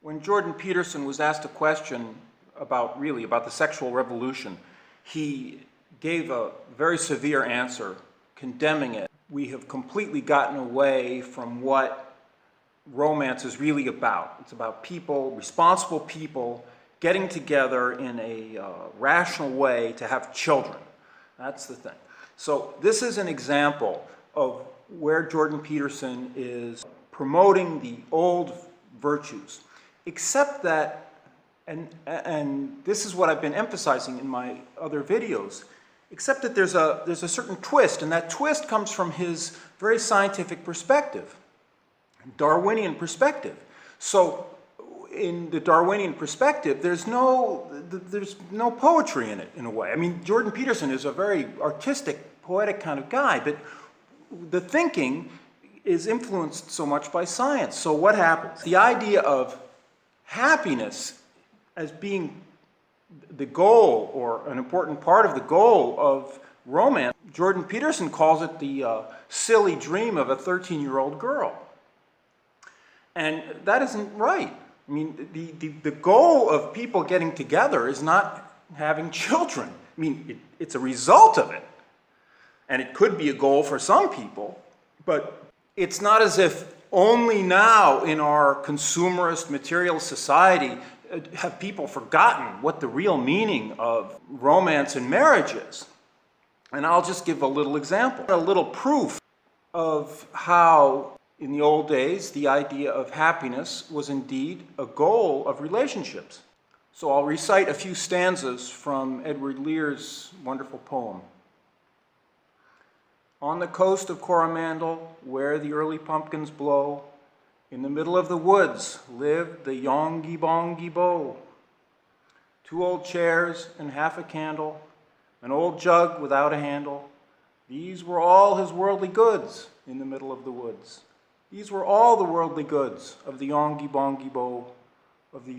When Jordan Peterson was asked a question about the sexual revolution, he gave a very severe answer condemning it. We have completely gotten away from what romance is really about. It's about people, responsible people, getting together in a rational way to have children. That's the thing. So this is an example of where Jordan Peterson is promoting the old virtues, except that, and this is what I've been emphasizing in my other videos, except that there's a certain twist, and that twist comes from his very scientific perspective, Darwinian perspective. So in the Darwinian perspective, there's no poetry in it, in a way. I mean, Jordan Peterson is a very artistic, poetic kind of guy, but the thinking is influenced so much by science. So what happens? The idea of happiness as being the goal, or an important part of the goal of romance, Jordan Peterson calls it the silly dream of a 13-year-old girl. And that isn't right. I mean, the goal of people getting together is not having children. I mean, it's a result of it. And it could be a goal for some people, but it's not as if only now in our consumerist material society have people forgotten what the real meaning of romance and marriage is. And I'll just give a little example, a little proof of how in the old days the idea of happiness was indeed a goal of relationships. So I'll recite a few stanzas from Edward Lear's wonderful poem. On the coast of Coromandel, where the early pumpkins blow, in the middle of the woods lived the Yongy Bo. 2 old chairs and half a candle, an old jug without a handle. These were all his worldly goods in the middle of the woods. These were all the worldly goods of the Yongy Bo, of the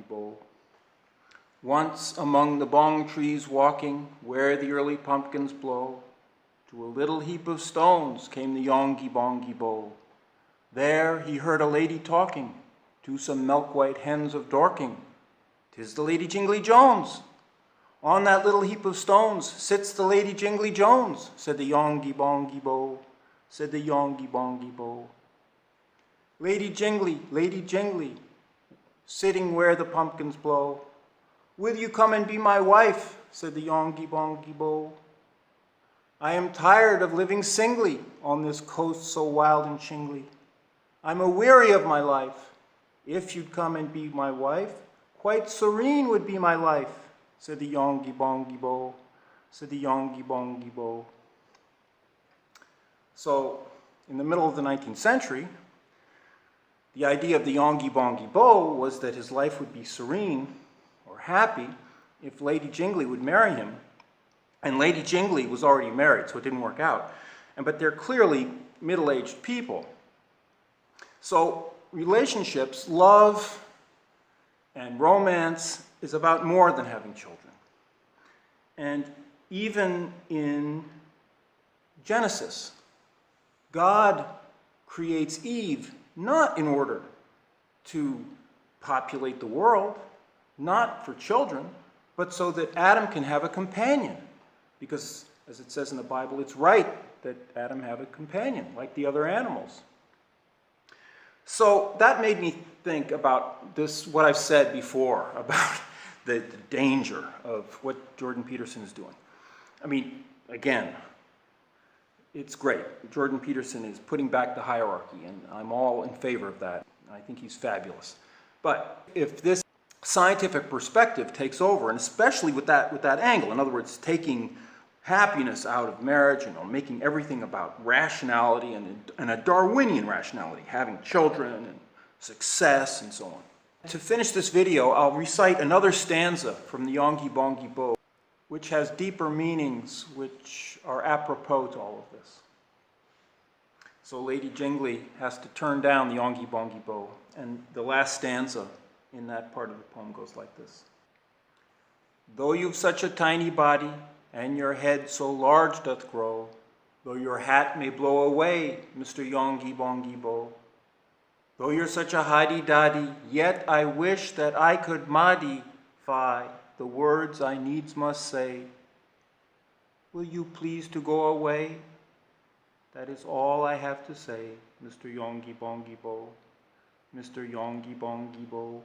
Bo. Once among the bong trees walking, where the early pumpkins blow, to a little heap of stones came the Bo. There he heard a lady talking to some milk-white hens of Dorking. 'Tis the Lady Jingly Jones. On that little heap of stones sits the Lady Jingly Jones, said the Yongy-Bongy Bo, said the Yongy-Bongy Bo. Lady Jingly, sitting where the pumpkins blow, will you come and be my wife, said the Yongy-Bongy Bo. I am tired of living singly on this coast so wild and shingly. I'm a-weary of my life. If you'd come and be my wife, quite serene would be my life, said the Yongy-Bongy Bo, said the Yongy-Bongy Bo. So, in the middle of the 19th century, the idea of the Yongy-Bongy Bo was that his life would be serene or happy if Lady Jingly would marry him. And Lady Jingly was already married, so it didn't work out. But they're clearly middle-aged people. So relationships, love, and romance is about more than having children. And even in Genesis, God creates Eve not in order to populate the world, not for children, but so that Adam can have a companion. Because, as it says in the Bible, it's right that Adam have a companion, like the other animals. So that made me think about this, what I've said before, about the danger of what Jordan Peterson is doing. I mean, again, it's great. Jordan Peterson is putting back the hierarchy, and I'm all in favor of that. I think he's fabulous. But if this scientific perspective takes over, and especially with that angle, in other words, taking happiness out of marriage and making everything about rationality and a Darwinian rationality, having children and success and so on. To finish this video, I'll recite another stanza from the Yongy-Bongy Bo, which has deeper meanings which are apropos to all of this. So Lady Jingly has to turn down the Yongy-Bongy Bo, and the last stanza in that part of the poem goes like this. Though you've such a tiny body, and your head so large doth grow, though your hat may blow away, Mr. Yongy-Bongy Bo, Though you're such a hidey-doddy, yet I wish that I could modify the words I needs must say. Will you please to go away? That is all I have to say, Mr. Yongy Bongy Bo, Mr. Yongy Bongy Bo.